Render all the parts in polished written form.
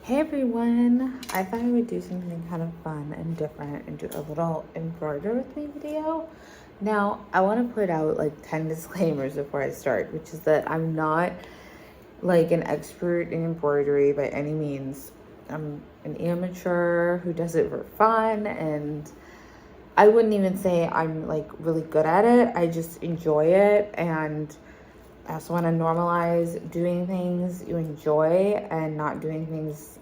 Hey everyone, I thought I would do something kind of fun and different and do a little embroider with me video. Now, I want to put out like 10 disclaimers before I start, which is that I'm not like an expert in embroidery by any means. I'm an amateur who does it for fun, and I wouldn't even say I'm like really good at it. I just enjoy it, and I also want to normalize doing things you enjoy and not doing things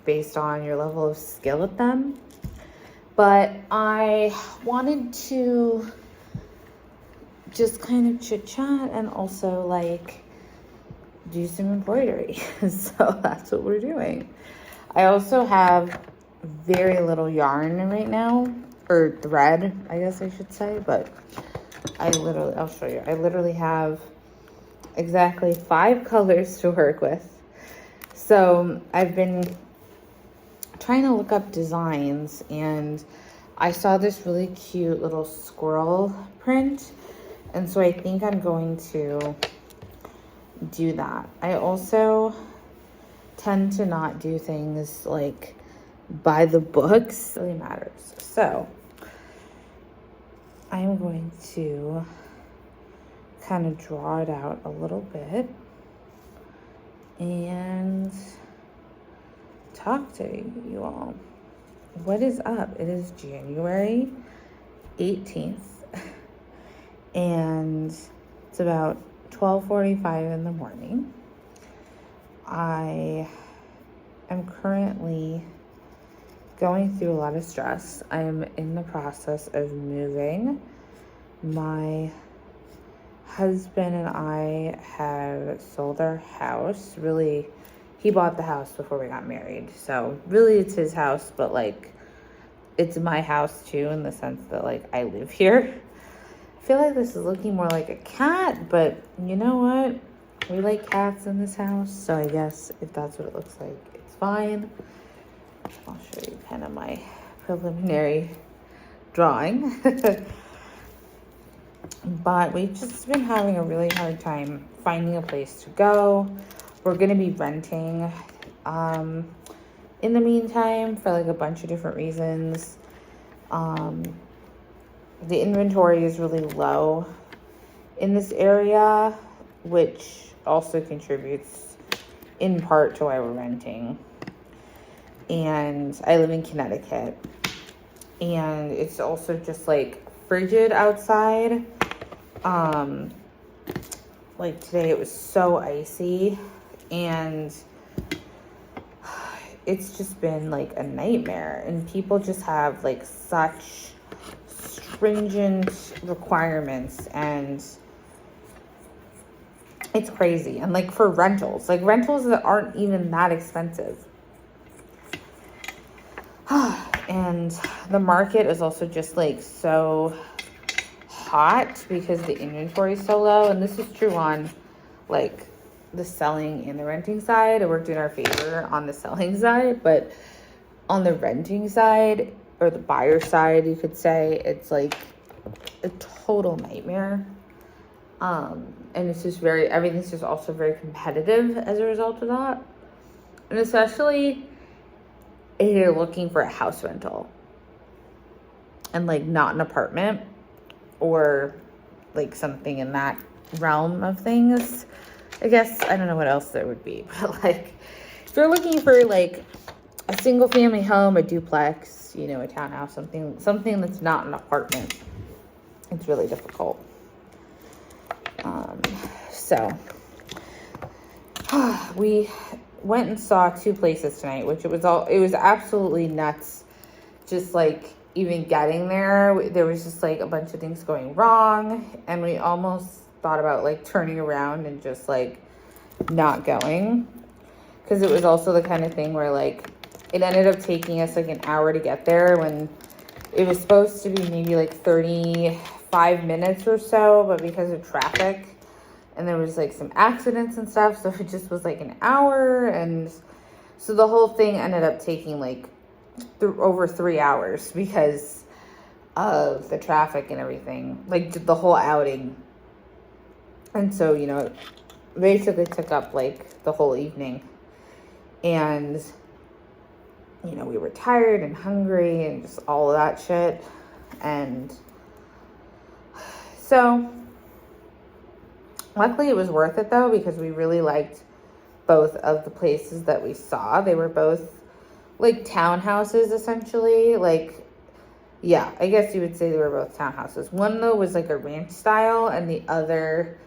based on your level of skill at them. But I wanted to just kind of chit chat and also like do some embroidery. So that's what we're doing. I also have very little yarn right now, or thread, I guess I should say, but I'll show you. I literally have exactly 5 colors to work with. So I've been trying to look up designs, and I saw this really cute little squirrel print, and so I think I'm going to do that. I also tend to not do things like by the books. It really matters. So I'm going to kind of draw it out a little bit and talk to you all. What is up? It is January 18th and it's about 12:45 in the morning. I am currently going through a lot of stress. I am in the process of moving. My husband and I have sold our house. Really, he bought the house before we got married. So really it's his house, but like it's my house too, in the sense that like I live here. I feel like this is looking more like a cat, but you know what? We like cats in this house. So I guess if that's what it looks like, it's fine. I'll show you kind of my preliminary drawing. But we've just been having a really hard time finding a place to go. We're going to be renting in the meantime for like a bunch of different reasons. The inventory is really low in this area, which also contributes in part to why we're renting. And I live in Connecticut, and it's also just like frigid outside. Like today it was so icy, and it's just been like a nightmare, and people just have like such stringent requirements, and it's crazy. And like for rentals that aren't even that expensive. And the market is also just like so hot because the inventory is so low, and this is true on like the selling and the renting side. It worked in our favor on the selling side, but on the renting side, or the buyer side you could say, it's like a total nightmare. And it's just everything's just also very competitive as a result of that, and especially if you're looking for a house rental and like not an apartment or like something in that realm of things. I guess I don't know what else there would be, but like if you're looking for like a single family home, a duplex, you know, a townhouse, something that's not an apartment, it's really difficult. So we went and saw 2 places tonight, which it was absolutely nuts. Just like even getting there was just like a bunch of things going wrong, and we almost thought about like turning around and just like not going, because it was also the kind of thing where like it ended up taking us like an hour to get there when it was supposed to be maybe like 35 minutes or so, but because of traffic and there was like some accidents and stuff, so it just was like an hour, and so the whole thing ended up taking like over 3 hours because of the traffic and everything, like the whole outing. And so, you know, basically took up like the whole evening. And you know, we were tired and hungry and just all of that shit. And so luckily it was worth it though, because we really liked both of the places that we saw. They were both like townhouses essentially. Like, yeah, I guess you would say they were both townhouses. One though was like a ranch style, and the other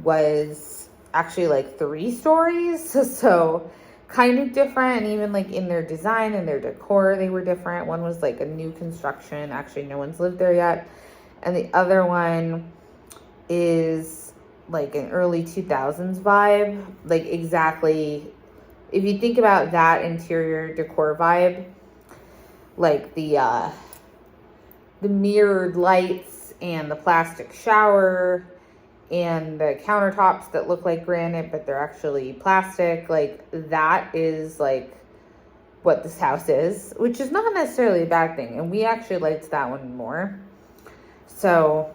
was actually like 3 stories. So kind of different, and even like in their design and their decor, they were different. One was like a new construction. Actually, no one's lived there yet. And the other one is like an early 2000s vibe. Like exactly, if you think about that interior decor vibe, like the mirrored lights and the plastic shower and the countertops that look like granite, but they're actually plastic, like that is like what this house is, which is not necessarily a bad thing. And we actually liked that one more. So,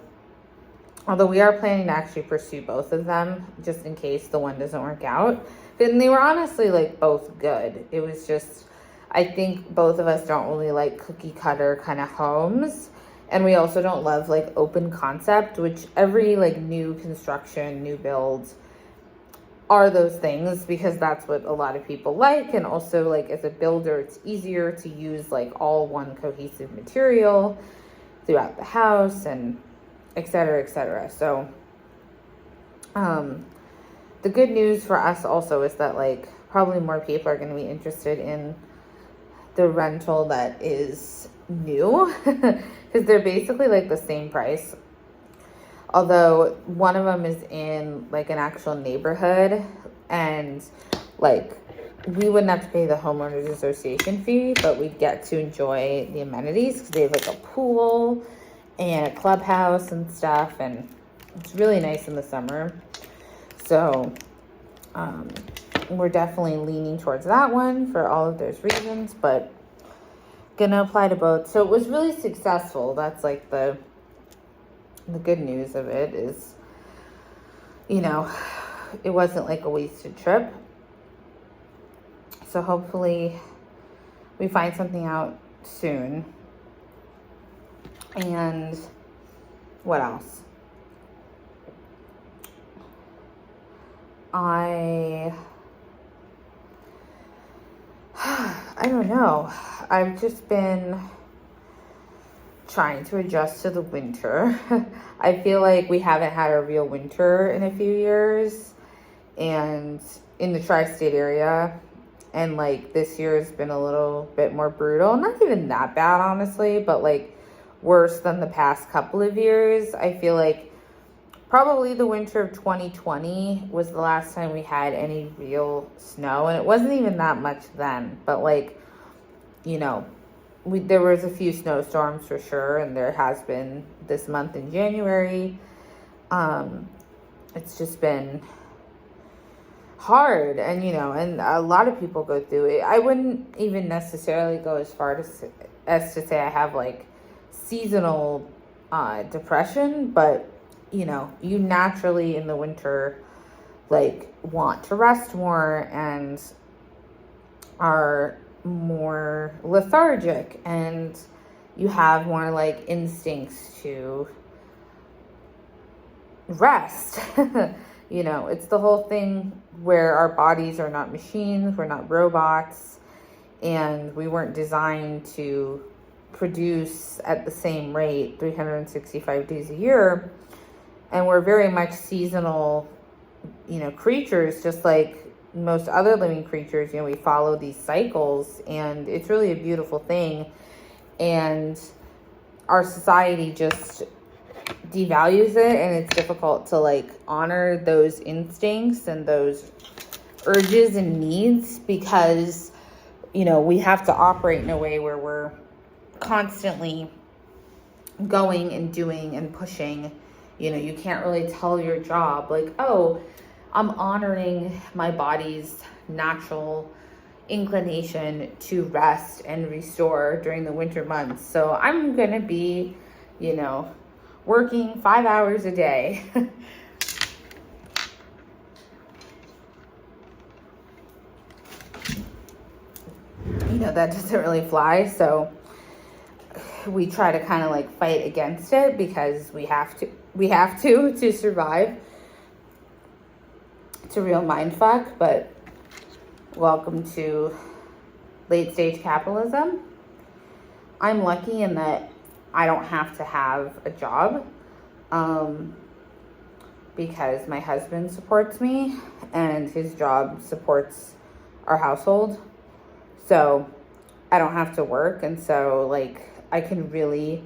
although we are planning to actually pursue both of them, just in case the one doesn't work out. And they were honestly like both good. It was just, I think both of us don't really like cookie cutter kind of homes. And we also don't love like open concept, which every like new construction, new builds are those things, because that's what a lot of people like. And also like as a builder, it's easier to use like all one cohesive material throughout the house and et cetera, et cetera. So, the good news for us also is that like probably more people are going to be interested in the rental that is new, because they're basically like the same price. Although one of them is in like an actual neighborhood, and like we wouldn't have to pay the homeowners association fee, but we'd get to enjoy the amenities because they have like a pool and a clubhouse and stuff, and it's really nice in the summer. So we're definitely leaning towards that one for all of those reasons, but gonna apply to both. So it was really successful. That's like the good news of it is, you know, it wasn't like a wasted trip. So hopefully we find something out soon. And what else? I don't know. I've just been trying to adjust to the winter. I feel like we haven't had a real winter in a few years, and in the tri-state area, and like this year has been a little bit more brutal. Not even that bad, honestly, but like worse than the past couple of years. I feel like probably the winter of 2020 was the last time we had any real snow, and it wasn't even that much then, but like, you know, there was a few snowstorms for sure, and there has been this month in January. It's just been hard, and you know, and a lot of people go through it. I wouldn't even necessarily go as far as to say I have like seasonal depression, but you know, you naturally in the winter like want to rest more and are more lethargic, and you have more like instincts to rest. You know, it's the whole thing where our bodies are not machines, we're not robots, and we weren't designed to produce at the same rate 365 days a year. And we're very much seasonal, you know, creatures, just like most other living creatures. You know, we follow these cycles, and it's really a beautiful thing. And our society just devalues it, and it's difficult to like honor those instincts and those urges and needs, because, you know, we have to operate in a way where we're constantly going and doing and pushing. You know, you can't really tell your job like, oh, I'm honoring my body's natural inclination to rest and restore during the winter months, so I'm gonna be, you know, working 5 hours a day. You that doesn't really fly. So we try to kind of like fight against it because we have to survive. It's a real mindfuck, but welcome to late stage capitalism. I'm lucky in that I don't have to have a job because my husband supports me and his job supports our household. So I don't have to work. And so like I can really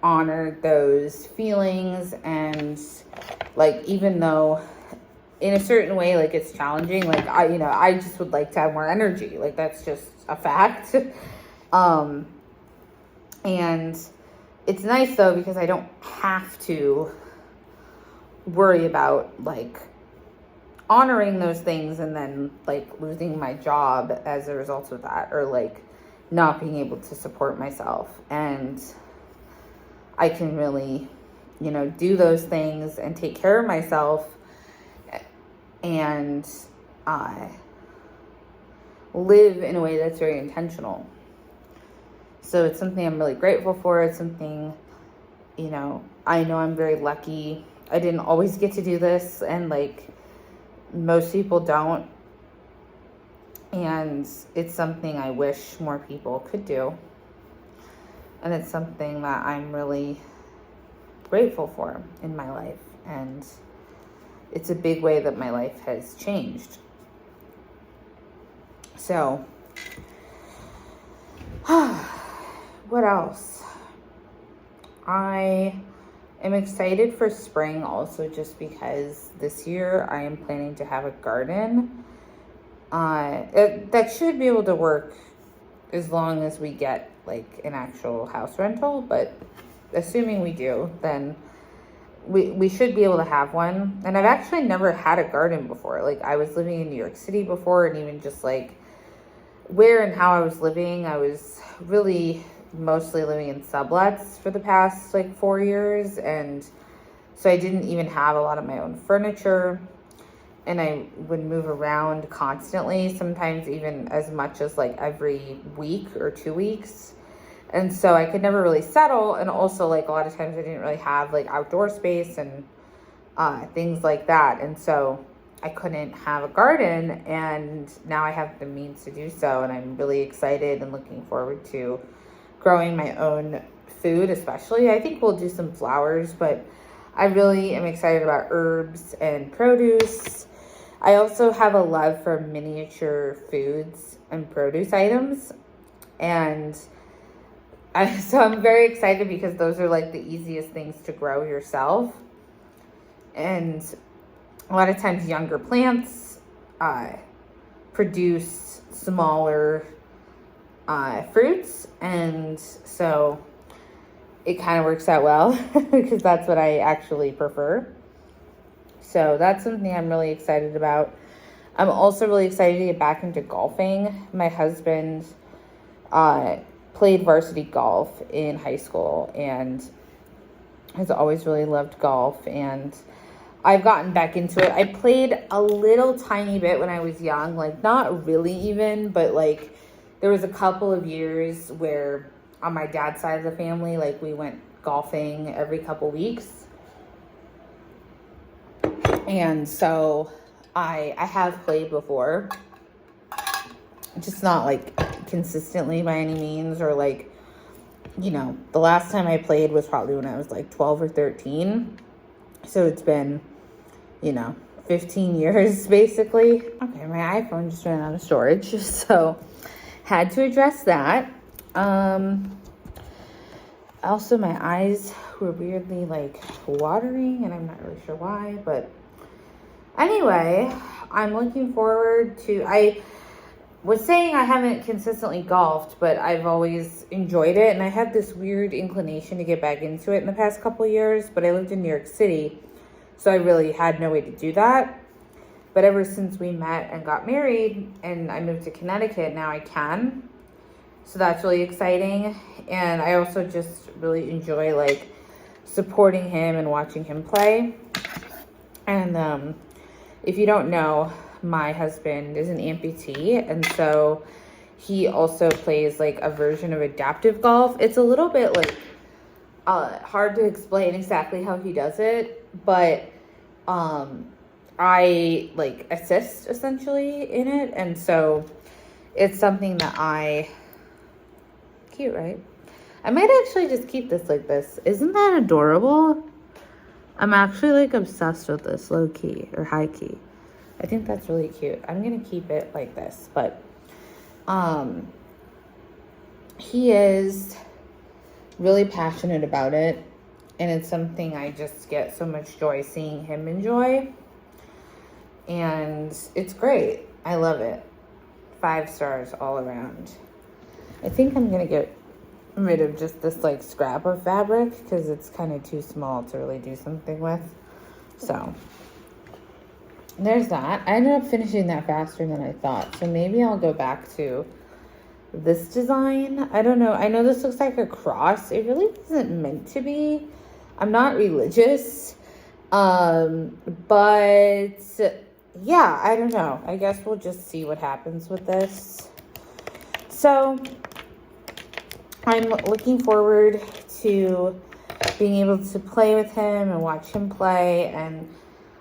honor those feelings. And like, even though in a certain way, like it's challenging, like I just would like to have more energy. Like that's just a fact. And it's nice though, because I don't have to worry about like honoring those things and then like losing my job as a result of that, or like not being able to support myself. And I can really, do those things and take care of myself and live in a way that's very intentional. So it's something I'm really grateful for. It's something, I know I'm very lucky. I didn't always get to do this, and like most people don't. And it's something I wish more people could do. And it's something that I'm really grateful for in my life. And it's a big way that my life has changed. So, what else? I am excited for spring also, just because this year I am planning to have a garden. That should be able to work as long as we get like an actual house rental, but assuming we do, then we should be able to have one. And I've actually never had a garden before. Like I was living in New York City before, and even just like where and how I was living, I was really mostly living in sublets for the past like 4 years. And so I didn't even have a lot of my own furniture, and I would move around constantly, sometimes even as much as like every week or 2 weeks. And so I could never really settle. And also like a lot of times I didn't really have like outdoor space and things like that. And so I couldn't have a garden, and now I have the means to do so. And I'm really excited and looking forward to growing my own food, especially. I think we'll do some flowers, but I really am excited about herbs and produce. I also have a love for miniature foods and produce items. And so I'm very excited because those are like the easiest things to grow yourself. And a lot of times younger plants produce smaller fruits. And so it kind of works out well because that's what I actually prefer. So that's something I'm really excited about. I'm also really excited to get back into golfing. My husband played varsity golf in high school and has always really loved golf. And I've gotten back into it. I played a little tiny bit when I was young, like not really even, but like there was a couple of years where on my dad's side of the family, like we went golfing every couple weeks. And so I have played before, just not like consistently by any means, or like, the last time I played was probably when I was like 12 or 13. So it's been, 15 years basically. Okay, my iPhone just ran out of storage, so had to address that. Also, my eyes were weirdly like watering, and I'm not really sure why, but anyway, I'm looking forward to, I was saying I haven't consistently golfed, but I've always enjoyed it, and I had this weird inclination to get back into it in the past couple of years, but I lived in New York City, so I really had no way to do that. But ever since we met and got married and I moved to Connecticut, now I can. So that's really exciting. And I also just really enjoy like supporting him and watching him play. And if you don't know, my husband is an amputee, and so he also plays like a version of adaptive golf. It's a little bit like hard to explain exactly how he does it, but I like assist essentially in it, and so it's something that cute, right? I might actually just keep this like this. Isn't that adorable? I'm actually like obsessed with this, low key or high key. I think that's really cute. I'm gonna keep it like this, but he is really passionate about it, and it's something I just get so much joy seeing him enjoy, and it's great. I love it. 5 stars all around. I think I'm gonna get rid of just this like scrap of fabric because it's kind of too small to really do something with. So there's that. I ended up finishing that faster than I thought, so maybe I'll go back to this design. I don't know. I know this looks like a cross. It really isn't meant to be. I'm not religious, but yeah, I don't know. I guess we'll just see what happens with this. So I'm looking forward to being able to play with him and watch him play. And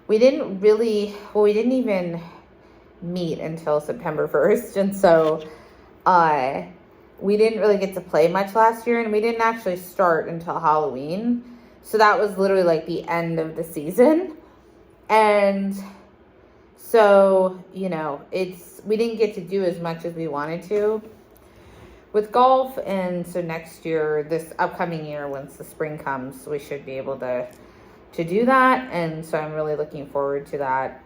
we didn't even meet until September 1st. And so we didn't really get to play much last year, and we didn't actually start until Halloween. So that was literally like the end of the season. And so, we didn't get to do as much as we wanted to with golf. And so next year, this upcoming year, once the spring comes, we should be able to do that. And so I'm really looking forward to that.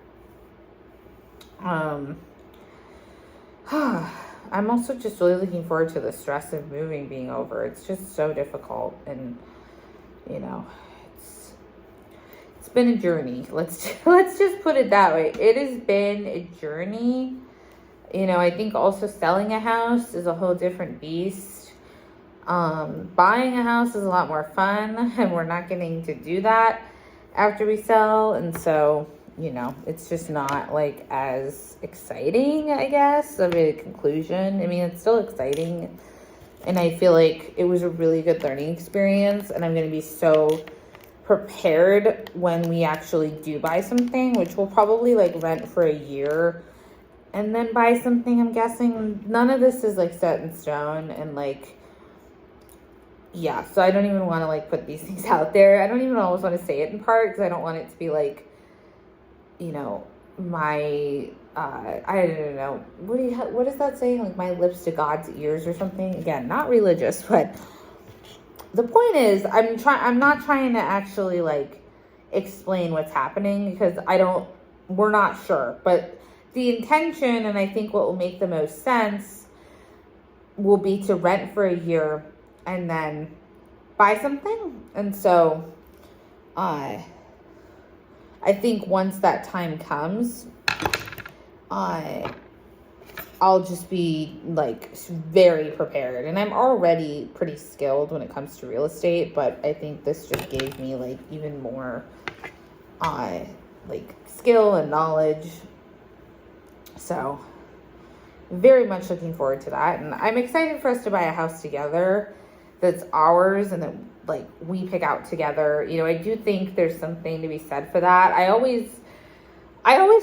I'm also just really looking forward to the stress of moving being over. It's just so difficult, and it's been a journey. Let's just put it that way. It has been a journey. I think also selling a house is a whole different beast. Buying a house is a lot more fun, and we're not getting to do that after we sell. And so, it's just not like as exciting, I guess, of a conclusion. I mean, it's still exciting, and I feel like it was a really good learning experience, and I'm going to be so prepared when we actually do buy something, which we'll probably like rent for a year and then buy something. I'm guessing none of this is like set in stone, and like, yeah, so I don't even want to like put these things out there. I don't even always want to say it in part because I don't want it to be like, my I don't know, what is that saying, like my lips to God's ears or something? Again, not religious, but the point is I'm not trying to actually like explain what's happening because we're not sure, but the intention, and I think what will make the most sense, will be to rent for a year and then buy something. And so I think once that time comes, I'll just be like very prepared. And I'm already pretty skilled when it comes to real estate, but I think this just gave me like even more like skill and knowledge. So very much looking forward to that. And I'm excited for us to buy a house together that's ours and that like we pick out together. I do think there's something to be said for that. I always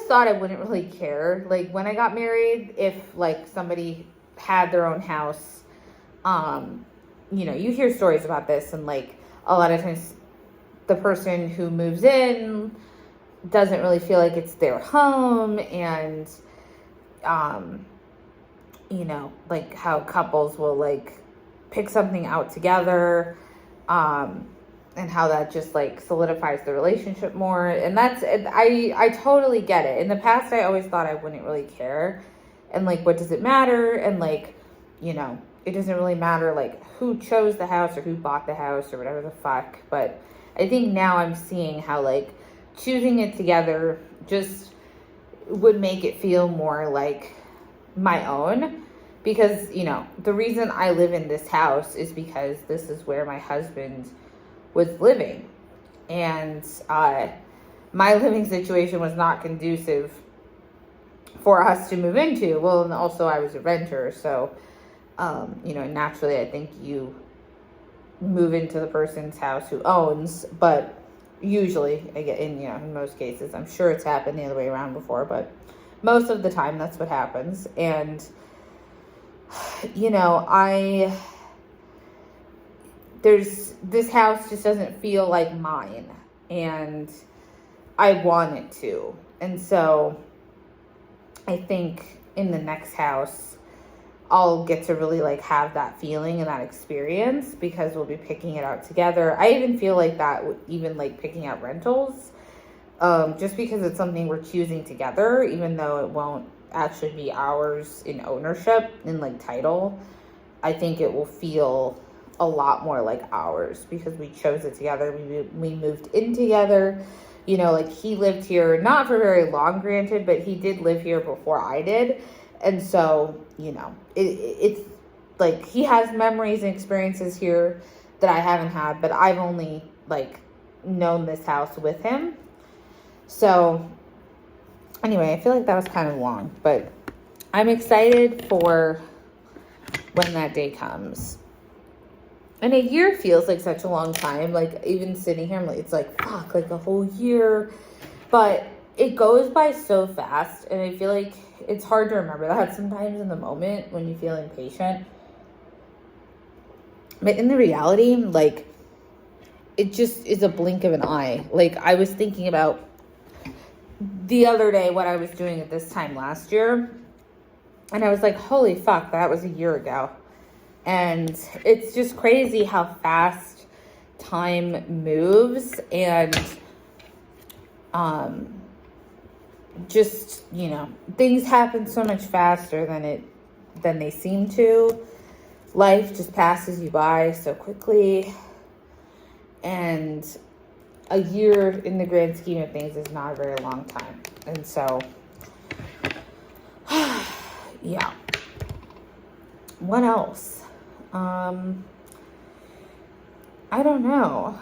thought I wouldn't really care. Like when I got married, if like somebody had their own house, you hear stories about this, and like a lot of times the person who moves in doesn't really feel like it's their home, and like how couples will like pick something out together, and how that just like solidifies the relationship more. And that's, I totally get it. In the past, I always thought I wouldn't really care, and like, what does it matter? And like, it doesn't really matter like who chose the house or who bought the house or whatever the fuck. But I think now I'm seeing how like choosing it together just would make it feel more like my own, because the reason I live in this house is because this is where my husband was living, and my living situation was not conducive for us to move into. Well, and also I was a renter, so you know, naturally I think you move into the person's house who owns, but usually, again, you know, in most cases, I'm sure it's happened the other way around before, but most of the time that's what happens. And you know, this house just doesn't feel like mine, and I want it to. And so I think in the next house I'll get to really like have that feeling and that experience, because we'll be picking it out together. I even feel like that with even like picking out rentals, just because it's something we're choosing together, even though it won't actually be ours in ownership, in like title. I think it will feel a lot more like ours because we chose it together. We moved in together. You know, like he lived here, not for very long, granted, but he did live here before I did. And so, you know, it's like he has memories and experiences here that I haven't had, but I've only like known this house with him. So anyway, I feel like that was kind of long, but I'm excited for when that day comes. And a year feels like such a long time. Like even sitting here, it's like, fuck, like a whole year. But it goes by so fast, and I feel like it's hard to remember that sometimes in the moment when you feel impatient. But in the reality, like, it just is a blink of an eye. Like, I was thinking about the other day what I was doing at this time last year, and I was like, holy fuck, that was a year ago. And it's just crazy how fast time moves, and just, you know, things happen so much faster than they seem to. Life just passes you by so quickly, and a year in the grand scheme of things is not a very long time. And so yeah. What else? I don't know.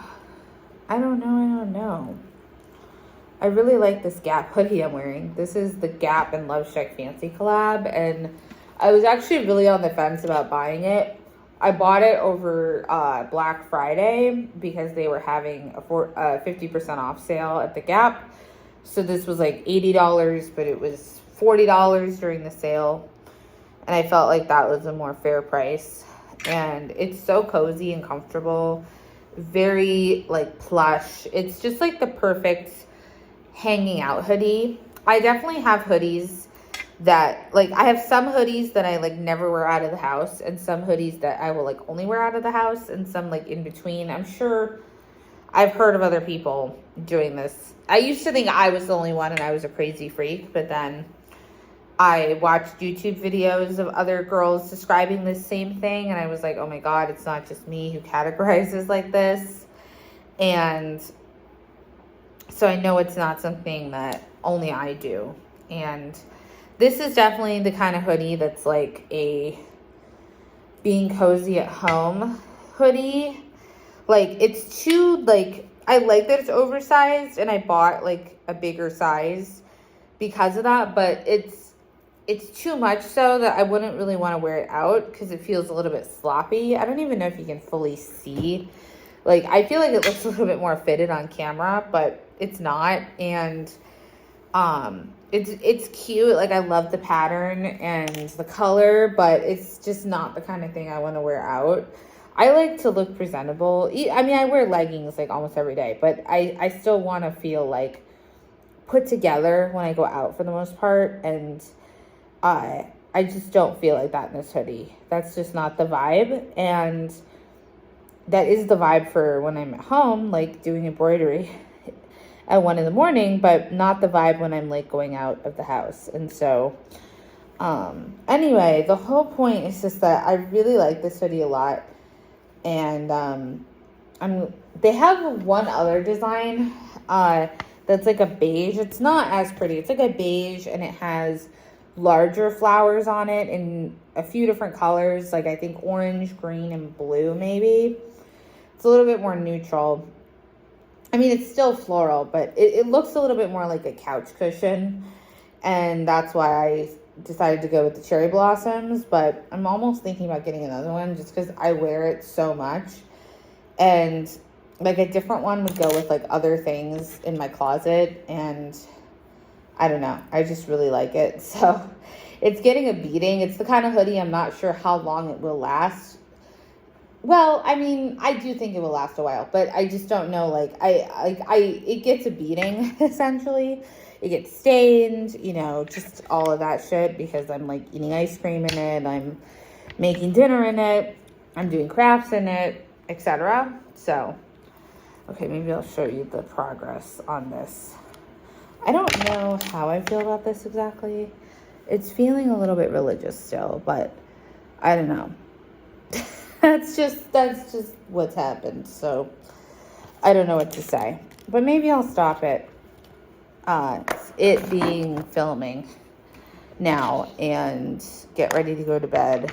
I really like this Gap hoodie I'm wearing. This is the Gap and Love Shack Fancy collab, and I was actually really on the fence about buying it. I bought it over Black Friday because they were having a 50% off sale at the Gap. So this was like $80, but it was $40 during the sale. And I felt like that was a more fair price. And it's so cozy and comfortable. Very like plush. It's just like the perfect hanging out hoodie. I definitely have hoodies that, like, I have some hoodies that I like never wear out of the house, and some hoodies that I will like only wear out of the house, and some like in between. I'm sure I've heard of other people doing this. I used to think I was the only one and I was a crazy freak, but then I watched YouTube videos of other girls describing this same thing, and I was like, oh my God, it's not just me who categorizes like this. And so I know it's not something that only I do. And this is definitely the kind of hoodie that's like a being cozy at home hoodie. Like, it's too, like, I like that it's oversized, and I bought like a bigger size because of that, but it's too much so that I wouldn't really want to wear it out because it feels a little bit sloppy. I don't even know if you can fully see. Like, I feel like it looks a little bit more fitted on camera, but it's not. And it's cute. Like, I love the pattern and the color, but it's just not the kind of thing I want to wear out. I like to look presentable. I mean, I wear leggings like almost every day, but I still want to feel like put together when I go out for the most part. And I just don't feel like that in this hoodie. That's just not the vibe. And that is the vibe for when I'm at home, like doing embroidery at 1 a.m, but not the vibe when I'm like going out of the house. And so, anyway, the whole point is just that I really like this hoodie a lot. And, they have one other design, that's like a beige. It's not as pretty. It's like a beige, and it has larger flowers on it in a few different colors, like I think orange, green, and blue maybe. It's a little bit more neutral. I mean, it's still floral, but it looks a little bit more like a couch cushion. And that's why I decided to go with the cherry blossoms, but I'm almost thinking about getting another one just because I wear it so much. And like a different one would go with like other things in my closet, and I don't know, I just really like it. So it's getting a beating. It's the kind of hoodie I'm not sure how long it will last. Well, I mean, I do think it will last a while, but I just don't know. Like, it gets a beating essentially. It gets stained, you know, just all of that shit because I'm like eating ice cream in it. I'm making dinner in it. I'm doing crafts in it, etc. So, okay, maybe I'll show you the progress on this. I don't know how I feel about this exactly. It's feeling a little bit religious still, but I don't know. That's just what's happened. So I don't know what to say, but maybe I'll stop it being filming now and get ready to go to bed.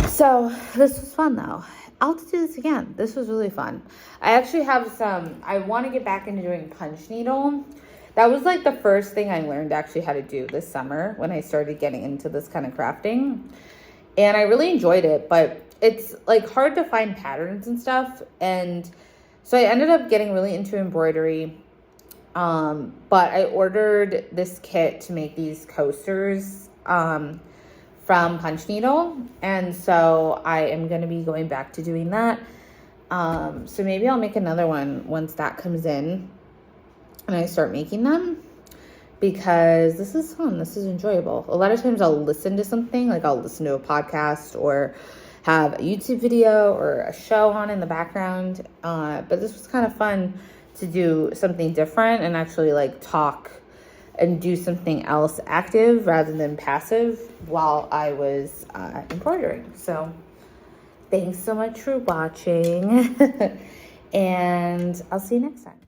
So this was fun though. I'll have to do this again. This was really fun. I actually have I want to get back into doing punch needle. That was like the first thing I learned actually how to do this summer when I started getting into this kind of crafting. And I really enjoyed it, but it's like hard to find patterns and stuff. And so I ended up getting really into embroidery. But I ordered this kit to make these coasters from Punch Needle. And so I am going to be going back to doing that. So maybe I'll make another one once that comes in and I start making them. Because this is fun. This is enjoyable. A lot of times I'll listen to something, like I'll listen to a podcast or have a YouTube video or a show on in the background. But this was kind of fun to do something different and actually like talk and do something else active rather than passive while I was embroidering. So thanks so much for watching and I'll see you next time.